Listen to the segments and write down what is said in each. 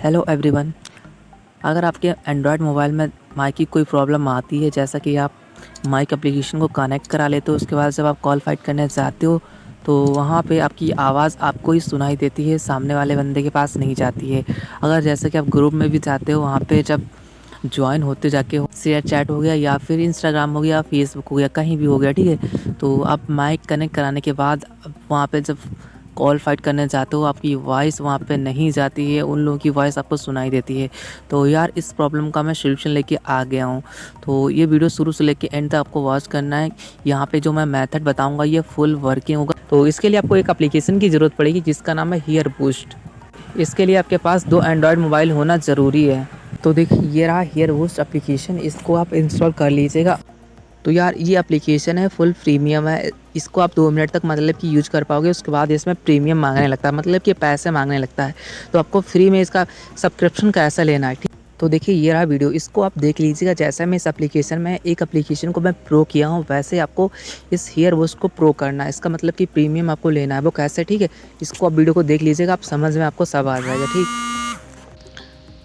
Hello everyone. अगर आपके Android mobile में माइक की कोई प्रॉब्लम आती है, जैसा कि आप माइक एप्लीकेशन को कनेक्ट करा लेते हो, उसके बाद जब आप कॉल फाइट करने जाते हो तो वहाँ पे आपकी आवाज़ आपको ही सुनाई देती है, सामने वाले बंदे के पास नहीं जाती है। अगर जैसे कि आप ग्रुप में भी जाते हो, वहाँ पे जब ज्वाइन होते जाके शेयर चैट हो गया या फिर इंस्टाग्राम हो गया, फेसबुक हो गया, कहीं भी हो गया, ठीक है। तो आप माइक कनेक्ट कराने के बाद वहाँ पे जब कॉल फाइट करने जाते हो, आपकी वॉइस वहाँ पे नहीं जाती है, उन लोगों की वॉइस आपको सुनाई देती है। तो यार इस प्रॉब्लम का मैं सॉल्यूशन लेके आ गया हूँ। तो ये वीडियो शुरू से लेके एंड तक आपको वॉच करना है। यहाँ पे जो मैं मेथड बताऊँगा ये फुल वर्किंग होगा। तो इसके लिए आपको एक एप्लीकेशन की ज़रूरत पड़ेगी जिसका नाम है हीयर बूस्ट। इसके लिए आपके पास 2 एंड्रॉयड मोबाइल होना ज़रूरी है। तो देखिए ये रहा हीयर बूस्ट एप्लीकेशन, इसको आप इंस्टॉल कर लीजिएगा। तो यार ये एप्लीकेशन है, फुल प्रीमियम है। इसको आप 2 मिनट तक मतलब कि यूज कर पाओगे, उसके बाद इसमें प्रीमियम मांगने लगता है, मतलब कि पैसे मांगने लगता है। तो आपको फ्री में इसका सब्सक्रिप्शन कैसा लेना है, ठीक। तो देखिए ये रहा वीडियो, इसको आप देख लीजिएगा। जैसा मैं इस एप्लीकेशन में एक एप्लीकेशन को मैं प्रो किया हूँ, वैसे आपको इस हीयर बूस्ट को प्रो करना है। इसका मतलब कि प्रीमियम आपको लेना है, वो कैसे, ठीक है। इसको आप वीडियो को देख लीजिएगा, आप समझ में आपको सब आ जाएगा, ठीक।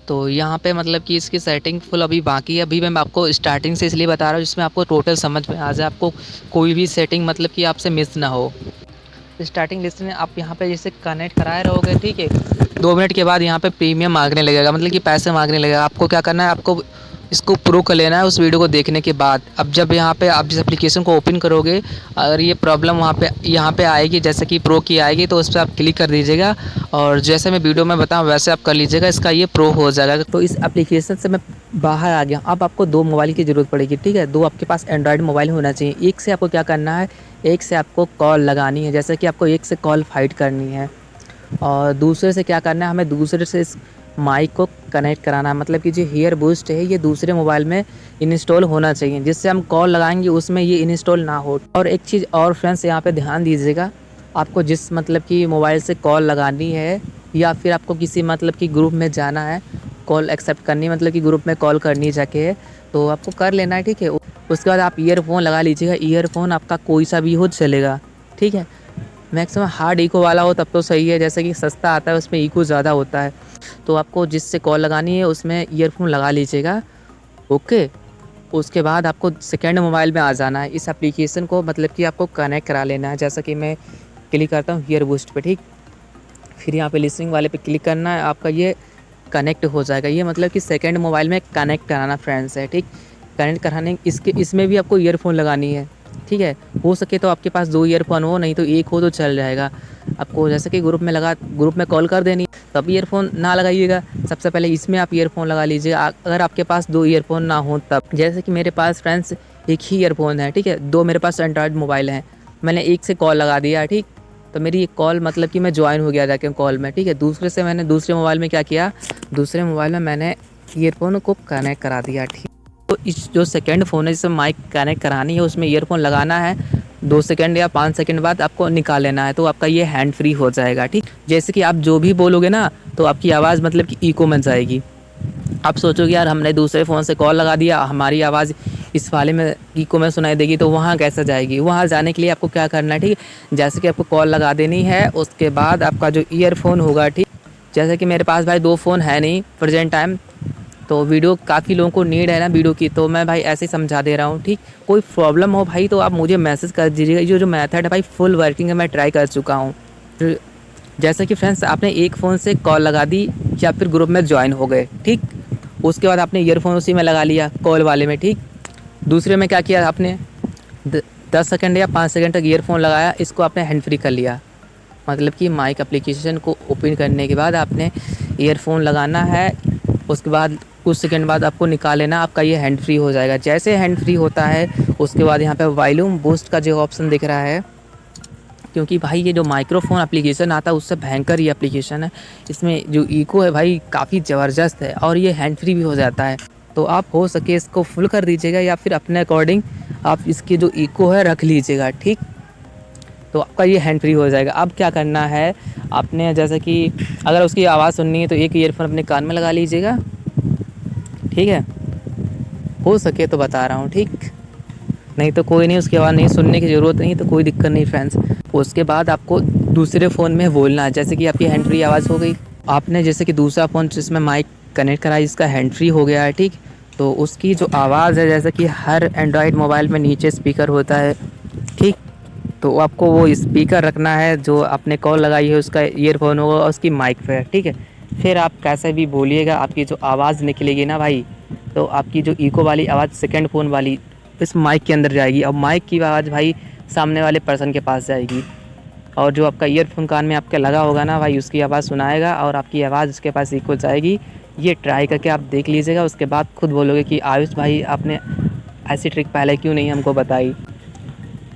तो यहाँ पे मतलब कि इसकी सेटिंग फुल अभी बाकी है। अभी मैं आपको स्टार्टिंग से इसलिए बता रहा हूँ जिसमें आपको टोटल समझ में आ जाए, आपको कोई भी सेटिंग मतलब कि आपसे मिस ना हो। स्टार्टिंग लिस्ट में आप यहाँ पे जैसे कनेक्ट कराए रहोगे, ठीक है। 2 मिनट के बाद यहाँ पे प्रीमियम मांगने लगेगा, मतलब कि पैसे मांगने लगेगा। आपको क्या करना है, आपको इसको प्रो कर लेना है उस वीडियो को देखने के बाद। अब जब यहाँ पे आप जिस एप्लीकेशन को ओपन करोगे, अगर ये प्रॉब्लम वहाँ पे यहाँ पे आएगी, जैसे कि प्रो की आएगी, तो उस पर आप क्लिक कर दीजिएगा और जैसे मैं वीडियो में बताऊँ वैसे आप कर लीजिएगा, इसका ये प्रो हो जाएगा। तो इस एप्लीकेशन से मैं बाहर आ गया। अब आपको 2 मोबाइल की ज़रूरत पड़ेगी, ठीक है। 2 आपके पास एंड्रॉयड मोबाइल होना चाहिए। एक से आपको क्या करना है, एक से आपको कॉल लगानी है, जैसे कि आपको एक से कॉल फाइट करनी है। और दूसरे से क्या करना है, हमें दूसरे से इस माइक को कनेक्ट कराना है, मतलब कि जो हीयर बूस्ट है ये दूसरे मोबाइल में इंस्टॉल होना चाहिए, जिससे हम कॉल लगाएंगे उसमें ये इंस्टॉल ना हो। और एक चीज़ और फ्रेंड्स, यहाँ पे ध्यान दीजिएगा, आपको जिस मतलब कि मोबाइल से कॉल लगानी है या फिर आपको किसी मतलब कि ग्रुप में जाना है, कॉल एक्सेप्ट करनी, मतलब कि ग्रुप में कॉल करनी जाके है, तो आपको कर लेना है, ठीक है। उसके बाद आप ईयरफोन लगा लीजिएगा। ईयरफोन आपका कोई सा भी हो चलेगा, ठीक है। मैक्सिमम हार्ड इको वाला हो तब तो सही है, जैसे कि सस्ता आता है उसमें इको ज़्यादा होता है। तो आपको जिससे कॉल लगानी है उसमें ईयरफोन लगा लीजिएगा, ओके। उसके बाद आपको सेकंड मोबाइल में आ जाना है। इस एप्लीकेशन को मतलब कि आपको कनेक्ट करा लेना है, जैसा कि मैं क्लिक करता हूँ हीयर बूस्ट पे, ठीक। फिर यहाँ पे लिसनिंग वाले पे क्लिक करना है, आपका ये कनेक्ट हो जाएगा। ये मतलब कि सेकंड मोबाइल में कनेक्ट कराना फ्रेंड्स है, ठीक। कनेक्ट कराने इसमें भी आपको ईयरफोन लगानी है, ठीक है। हो सके तो आपके पास 2 ईयरफोन हो, नहीं तो एक हो तो चल जाएगा। आपको जैसे कि ग्रुप में कॉल कर देनी, तब ईयरफोन ना लगाइएगा। सबसे पहले इसमें आप ईयरफोन लगा लीजिए, अगर आपके पास 2 ईयरफोन ना हो तब। जैसे कि मेरे पास फ्रेंड्स एक ही ईयरफोन है, ठीक है। 2 मेरे पास एंड्रॉयड मोबाइल हैं, मैंने एक से कॉल लगा दिया, ठीक। तो मेरी एक कॉल मतलब कि मैं ज्वाइन हो गया जाके कॉल में, ठीक है। दूसरे से मैंने दूसरे मोबाइल में क्या किया, दूसरे मोबाइल में मैंने ईयरफोन को कनेक्ट करा दिया, ठीक। तो इस जो सेकंड फ़ोन है जिससे माइक कनेक्ट करानी है, उसमें ईयरफोन लगाना है। 2 सेकंड या 5 सेकंड बाद आपको निकाल लेना है, तो आपका ये हैंड फ्री हो जाएगा, ठीक। जैसे कि आप जो भी बोलोगे ना, तो आपकी आवाज़ मतलब कि इको में जाएगी। आप सोचोगे यार हमने दूसरे फ़ोन से कॉल लगा दिया, हमारी आवाज़ इस वाले में इको में सुनाई देगी, तो वहाँ कैसे जाएगी। वहाँ जाने के लिए आपको क्या करना है, ठीक है। जैसे कि आपको कॉल लगा देनी है, उसके बाद आपका जो ईयरफोन होगा, ठीक। जैसे कि मेरे पास भाई 2 फ़ोन है नहीं प्रेजेंट टाइम, तो वीडियो काफ़ी लोगों को नीड है ना वीडियो की, तो मैं भाई ऐसे ही समझा दे रहा हूँ, ठीक। कोई प्रॉब्लम हो भाई तो आप मुझे मैसेज कर दीजिएगा। ये जो मेथड है भाई फुल वर्किंग है, मैं ट्राई कर चुका हूँ। जैसे कि फ्रेंड्स आपने एक फ़ोन से कॉल लगा दी या फिर ग्रुप में ज्वाइन हो गए, ठीक। उसके बाद आपने ईयरफोन उसी में लगा लिया कॉल वाले में, ठीक। दूसरे में क्या किया आपने, 10 सेकंड या 5 सेकंड तक ईयरफोन लगाया, इसको आपने हैंड फ्री कर लिया। मतलब कि माइक एप्लीकेशन को ओपन करने के बाद आपने ईयरफोन लगाना है, उसके बाद कुछ सेकंड बाद आपको निकाल लेना, आपका ये हैंड फ्री हो जाएगा। जैसे हैंड फ्री होता है उसके बाद यहाँ पे वॉल्यूम बूस्ट का जो ऑप्शन दिख रहा है, क्योंकि भाई ये जो माइक्रोफोन एप्लीकेशन आता है उससे भयंकर ये एप्लीकेशन है। इसमें जो इको है भाई काफ़ी ज़बरदस्त है और ये हैंड फ्री भी हो जाता है। तो आप हो सके इसको फुल कर दीजिएगा या फिर अपने अकॉर्डिंग आप इसकी जो इको है रख लीजिएगा, ठीक। तो आपका ये हैंड फ्री हो जाएगा। अब क्या करना है, आपने जैसे कि अगर उसकी आवाज़ सुननी है तो एक ईयरफोन अपने कान में लगा लीजिएगा, ठीक है। हो सके तो बता रहा हूँ, ठीक। नहीं तो कोई नहीं, उसकी आवाज़ नहीं सुनने की ज़रूरत नहीं, तो कोई दिक्कत नहीं फ्रेंड्स। उसके बाद आपको दूसरे फ़ोन में बोलना है, जैसे कि आपकी हैंड फ्री आवाज़ हो गई। आपने जैसे कि दूसरा फ़ोन जिसमें माइक कनेक्ट करा है इसका हैंड फ्री हो गया है, ठीक। तो उसकी जो आवाज़ है जैसे कि हर एंड्रॉयड मोबाइल में नीचे स्पीकर होता है, ठीक। तो आपको वो स्पीकर रखना है जो आपने कॉल लगाई है उसका ईयरफोन होगा और उसकी माइक पे, ठीक है। फिर आप कैसे भी बोलिएगा आपकी जो आवाज़ निकलेगी ना भाई, तो आपकी जो इको वाली आवाज़ सेकंड फ़ोन वाली इस माइक के अंदर जाएगी और माइक की आवाज़ भाई सामने वाले पर्सन के पास जाएगी और जो आपका ईयरफोन कान में आपके लगा होगा ना भाई उसकी आवाज़ सुनाएगा और आपकी आवाज़ उसके पास इक्वल जाएगी। ये ट्राई करके आप देख लीजिएगा, उसके बाद खुद बोलोगे कि आयुष भाई आपने ऐसी ट्रिक पहले क्यों नहीं हमको बताई।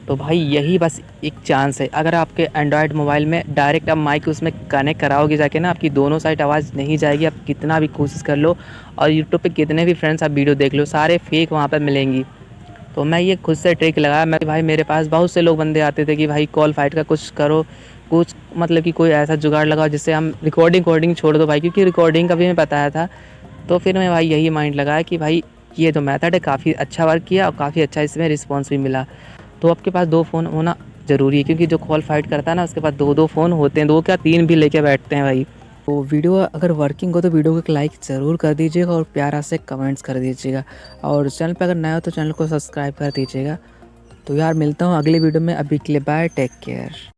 तो भाई यही बस एक चांस है, अगर आपके एंड्रॉयड मोबाइल में डायरेक्ट आप माइक उसमें कनेक्ट कराओगे जाके ना, आपकी दोनों साइड आवाज़ नहीं जाएगी। आप कितना भी कोशिश कर लो और यूट्यूब पे कितने भी फ्रेंड्स आप वीडियो देख लो, सारे फेक वहाँ पर मिलेंगी। तो मैं ये खुद से ट्रिक लगाया। मैं भाई मेरे पास बहुत से लोग बंदे आते थे कि भाई कॉल फाइट का कुछ करो, कुछ मतलब कि कोई ऐसा जुगाड़ लगाओ जिससे हम रिकॉर्डिंग छोड़ दो भाई, क्योंकि रिकॉर्डिंग का भी मैं बताया था। तो फिर मैं भाई यही माइंड लगाया कि भाई ये जो मेथड है काफ़ी अच्छा वर्क किया और काफ़ी अच्छा इसमें रिस्पॉन्स भी मिला। तो आपके पास 2 फ़ोन होना ज़रूरी है, क्योंकि जो कॉल फाइट करता है ना उसके पास 2-2 फ़ोन होते हैं, 2 क्या 3 भी लेके बैठते हैं भाई। तो वीडियो अगर वर्किंग हो तो वीडियो को एक लाइक ज़रूर कर दीजिएगा और प्यारा से कमेंट्स कर दीजिएगा और चैनल पे अगर नया हो तो चैनल को सब्सक्राइब कर दीजिएगा। तो यार मिलता हूँ अगली वीडियो में, अभी के लिए बाय, टेक केयर।